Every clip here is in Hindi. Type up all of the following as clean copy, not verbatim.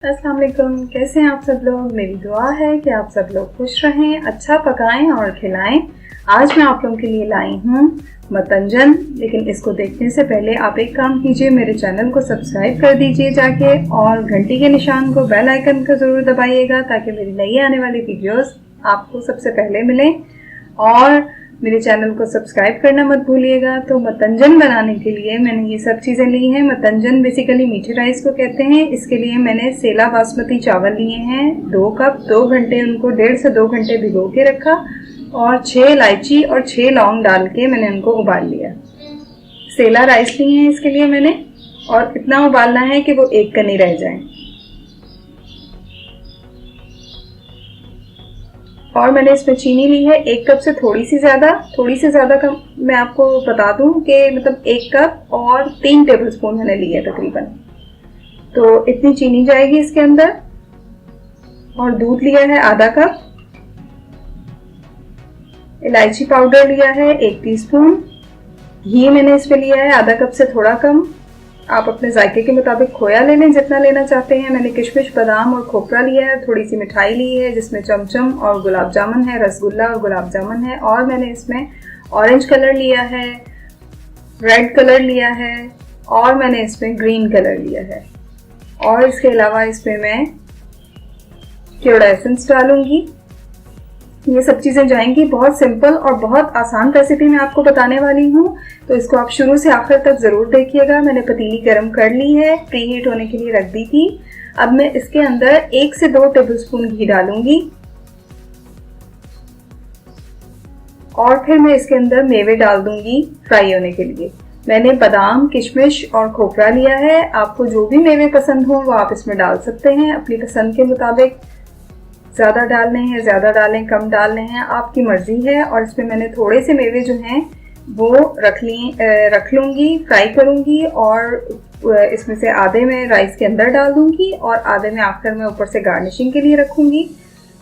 अस्सलाम वालेकुम। कैसे हैं आप सब लोग। मेरी दुआ है कि आप सब लोग खुश रहें, अच्छा पकाएं और खिलाएं। आज मैं आप लोगों के लिए लाई हूँ मतंजन। लेकिन इसको देखने से पहले आप एक काम कीजिए, मेरे चैनल को सब्सक्राइब कर दीजिए जाके, और घंटी के निशान को, बेल आइकन को ज़रूर दबाइएगा ताकि मेरी नई आने वाली वीडियोस आपको सबसे पहले मिलें। और मेरे चैनल को सब्सक्राइब करना मत भूलिएगा। तो मतंजन बनाने के लिए मैंने ये सब चीज़ें ली हैं। मतंजन बेसिकली मीठे राइस को कहते हैं। इसके लिए मैंने सेला बासमती चावल लिए हैं 2 कप। 2 घंटे उनको 1.5 से 2 घंटे भिगो के रखा, और 6 इलायची और 6 लौंग डाल के मैंने उनको उबाल लिया। सेला राइस लिए हैं इसके लिए मैंने, और इतना उबालना है कि वो एक कनी रह जाए। और मैंने इसमें चीनी ली है 1 कप से थोड़ी सी ज़्यादा का मैं आपको बता दूं कि मतलब 1 कप और 3 टेबलस्पून मैंने लिए तकरीबन। तो इतनी चीनी जाएगी इसके अंदर। और दूध लिया है आधा कप। इलायची पाउडर लिया है 1 टीस्पून। घी मैंने इसमें लिया है आधा कप से थोड़ा कम। आप अपने जायके के मुताबिक खोया ले लें जितना लेना चाहते हैं। मैंने किशमिश, बादाम और खोपरा लिया है। थोड़ी सी मिठाई ली है जिसमें चमचम और गुलाब जामुन है, रसगुल्ला और गुलाब जामुन है। और मैंने इसमें ऑरेंज कलर लिया है, रेड कलर लिया है, और मैंने इसमें ग्रीन कलर लिया है। और इसके अलावा इसमें मैं केवड़ा एसेंस डालूंगी। ये सब चीज़ें जाएंगी। बहुत सिंपल और बहुत आसान रेसिपी मैं आपको बताने वाली हूँ, तो इसको आप शुरू से आखिर तक ज़रूर देखिएगा। मैंने पतीली गर्म कर ली है, प्री हीट होने के लिए रख दी थी। अब मैं इसके अंदर 1 से 2 टेबलस्पून घी डालूंगी, और फिर मैं इसके अंदर मेवे डाल दूंगी फ्राई होने के लिए। मैंने बादाम, किशमिश और खोपरा लिया है। आपको जो भी मेवे पसंद हो वो आप इसमें डाल सकते हैं अपनी पसंद के मुताबिक। ज़्यादा डालने हैं ज़्यादा डालें, कम डालने हैं आपकी मर्जी है। और इसमें मैंने थोड़े से मेवे जो हैं वो रख लूँगी, फ्राई करूँगी, और इसमें से आधे मैं राइस के अंदर डाल दूँगी और आधे मैं आखिर में ऊपर से गार्निशिंग के लिए रखूँगी।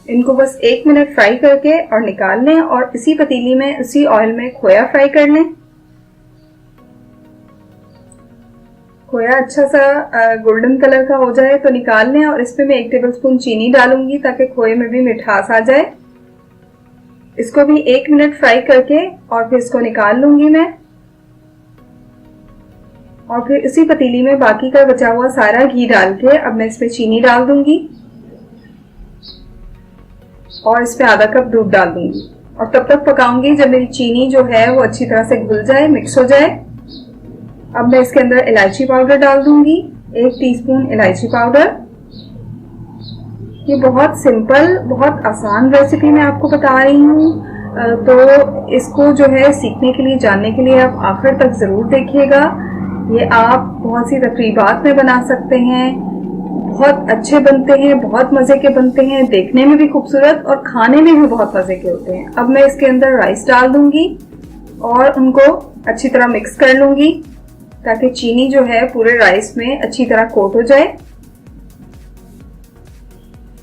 इनको बस 1 मिनट फ्राई करके और निकाल लें, और इसी पतीली में, उसी ऑयल में खोया फ्राई कर लें। खोया अच्छा सा गोल्डन कलर का हो जाए तो निकाल लें, और इसमें मैं 1 टेबलस्पून चीनी डालूंगी ताकि खोए में भी मिठास आ जाए। इसको भी 1 मिनट फ्राई करके और फिर इसको निकाल लूंगी मैं। और फिर इसी पतीली में बाकी का बचा हुआ सारा घी डाल के अब मैं इसमें चीनी डाल दूंगी, और इसमें आधा कप दूध डाल दूंगी। और तब तक पकाऊंगी जब मेरी चीनी जो है वो अच्छी तरह से घुल जाए, मिक्स हो जाए। अब मैं इसके अंदर इलायची पाउडर डाल दूंगी, 1 टीस्पून इलायची पाउडर। ये बहुत सिंपल, बहुत आसान रेसिपी मैं आपको बता रही हूँ, तो इसको जो है सीखने के लिए, जानने के लिए आप आखिर तक ज़रूर देखिएगा। ये आप बहुत सी तकरीबात में बना सकते हैं। बहुत अच्छे बनते हैं, बहुत मज़े के बनते हैं, देखने में भी खूबसूरत और खाने में भी बहुत मज़े के होते हैं। अब मैं इसके अंदर राइस डाल दूंगी और उनको अच्छी तरह मिक्स कर लूंगी ताकि चीनी जो है पूरे राइस में अच्छी तरह कोट हो जाए।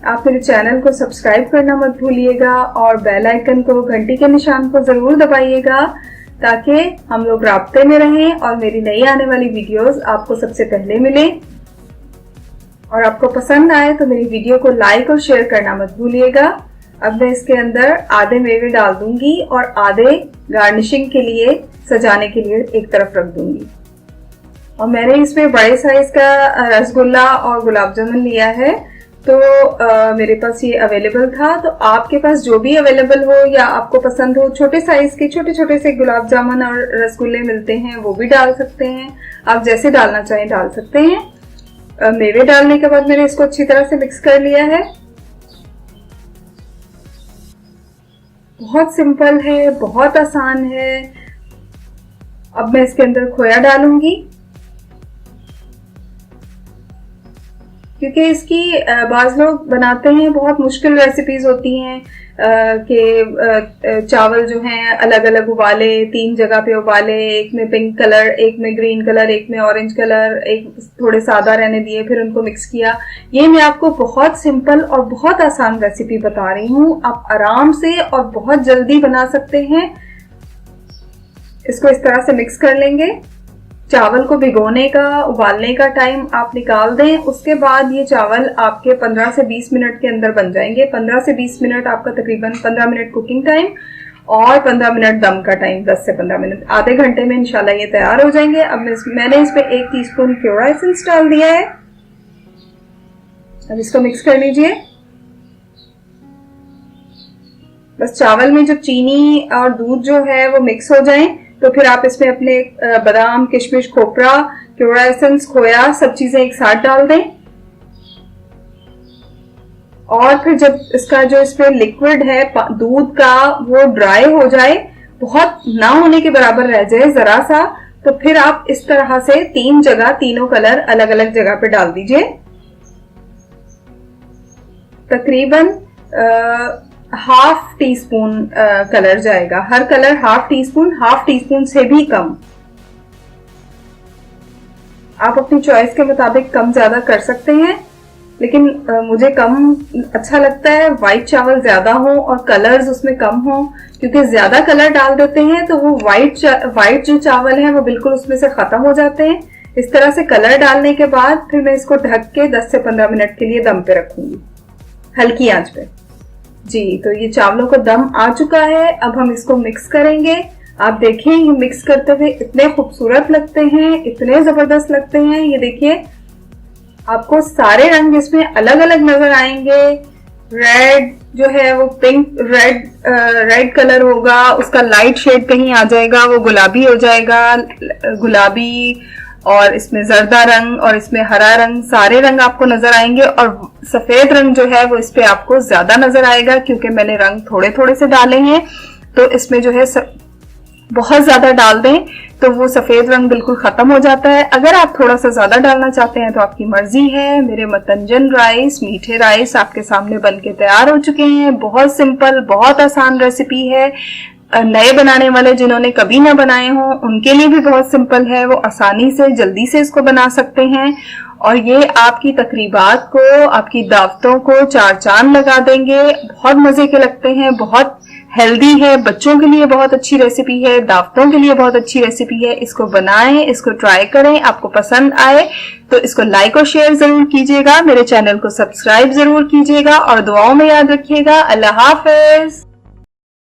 आप मेरे चैनल को सब्सक्राइब करना मत भूलिएगा, और बेल आइकन को, घंटी के निशान को ज़रूर दबाइएगा ताकि हम लोग राब्ते में रहें और मेरी नई आने वाली वीडियोस आपको सबसे पहले मिले। और आपको पसंद आए तो मेरी वीडियो को लाइक और शेयर करना मत भूलिएगा। अब मैं इसके अंदर आधे मेवे डाल दूंगी और आधे गार्निशिंग के लिए, सजाने के लिए एक तरफ रख दूंगी। और मैंने इसमें बड़े साइज का रसगुल्ला और गुलाब जामुन लिया है, तो मेरे पास ये अवेलेबल था। तो आपके पास जो भी अवेलेबल हो या आपको पसंद हो, छोटे साइज के छोटे छोटे से गुलाब जामुन और रसगुल्ले मिलते हैं, वो भी डाल सकते हैं। आप जैसे डालना चाहें डाल सकते हैं। मेवे डालने के बाद मैंने इसको अच्छी तरह से मिक्स कर लिया है। बहुत सिंपल है, बहुत आसान है। अब मैं इसके अंदर खोया डालूंगी, क्योंकि इसकी बाज लोग बनाते हैं, बहुत मुश्किल रेसिपीज होती हैं कि चावल जो हैं अलग अलग उबाले, 3 जगह पे उबाले, एक में पिंक कलर, एक में ग्रीन कलर, एक में ऑरेंज कलर, एक थोड़े सादा रहने दिए, फिर उनको मिक्स किया। ये मैं आपको बहुत सिंपल और बहुत आसान रेसिपी बता रही हूँ। आप आराम से और बहुत जल्दी बना सकते हैं। इसको इस तरह से मिक्स कर लेंगे। चावल को भिगोने का, उबालने का टाइम आप निकाल दें। उसके बाद ये चावल आपके 15 से 20 मिनट के अंदर बन जाएंगे। 15 से 20 मिनट आपका तकरीबन 15 मिनट कुकिंग टाइम और 15 मिनट दम का टाइम, 10 से 15 मिनट, आधे घंटे में इंशाल्लाह ये तैयार हो जाएंगे। अब मैंने इसमें 1 टीस्पून क्योरा एसेंस डाल दिया है। अब इसको मिक्स कर लीजिए। बस चावल में जो चीनी और दूध जो है वो मिक्स हो जाए तो फिर आप इसमें अपने बादाम, किशमिश, खोपरा, क्योरा एसेंस, खोया, सब चीजें एक साथ डाल दें। और फिर जब इसका जो इसमें लिक्विड है दूध का वो ड्राई हो जाए, बहुत ना होने के बराबर रह जाए जरा सा, तो फिर आप इस तरह से 3 जगह, तीनों कलर अलग अलग जगह पे डाल दीजिए। तकरीबन हाफ टी स्पून कलर जाएगा, हर कलर हाफ टी स्पून से भी कम। आप अपनी चॉइस के मुताबिक कम ज्यादा कर सकते हैं, लेकिन मुझे कम अच्छा लगता है। व्हाइट चावल ज्यादा हो और कलर्स उसमें कम हो, क्योंकि ज्यादा कलर डाल देते हैं तो वो व्हाइट जो चावल है वो बिल्कुल उसमें से खत्म हो जाते हैं। इस तरह से कलर डालने के बाद फिर मैं इसको ढक के 10 से 15 मिनट के लिए दम पे रखूंगी, हल्की आंच पे। जी, तो ये चावलों का दम आ चुका है। अब हम इसको मिक्स करेंगे। आप देखें ये मिक्स करते हुए इतने खूबसूरत लगते हैं, इतने जबरदस्त लगते हैं। ये देखिए, आपको सारे रंग इसमें अलग अलग नजर आएंगे। रेड जो है वो पिंक रेड कलर होगा, उसका लाइट शेड कहीं आ जाएगा, वो गुलाबी हो जाएगा, गुलाबी, और इसमें जर्दा रंग और इसमें हरा रंग, सारे रंग आपको नजर आएंगे। और सफेद रंग जो है वो इस पे आपको ज्यादा नजर आएगा, क्योंकि मैंने रंग थोड़े थोड़े से डाले हैं। तो इसमें जो है बहुत ज्यादा डाल दें तो वो सफेद रंग बिल्कुल खत्म हो जाता है। अगर आप थोड़ा सा ज्यादा डालना चाहते हैं तो आपकी मर्जी है। मेरे मतंजन राइस, मीठे राइस आपके सामने बनके तैयार हो चुके हैं। बहुत सिंपल, बहुत आसान रेसिपी है। नए बनाने वाले जिन्होंने कभी ना बनाए हो उनके लिए भी बहुत सिंपल है, वो आसानी से जल्दी से इसको बना सकते हैं। और ये आपकी तकरीबात को, आपकी दावतों को 4 चांद लगा देंगे। बहुत मजे के लगते हैं, बहुत हेल्दी है, बच्चों के लिए बहुत अच्छी रेसिपी है, दावतों के लिए बहुत अच्छी रेसिपी है। इसको बनाएं, इसको ट्राई करें, आपको पसंद आए तो इसको लाइक और शेयर जरूर कीजिएगा। मेरे चैनल को सब्सक्राइब जरूर कीजिएगा और दुआओं में याद रखिएगा। अल्लाह हाफिज।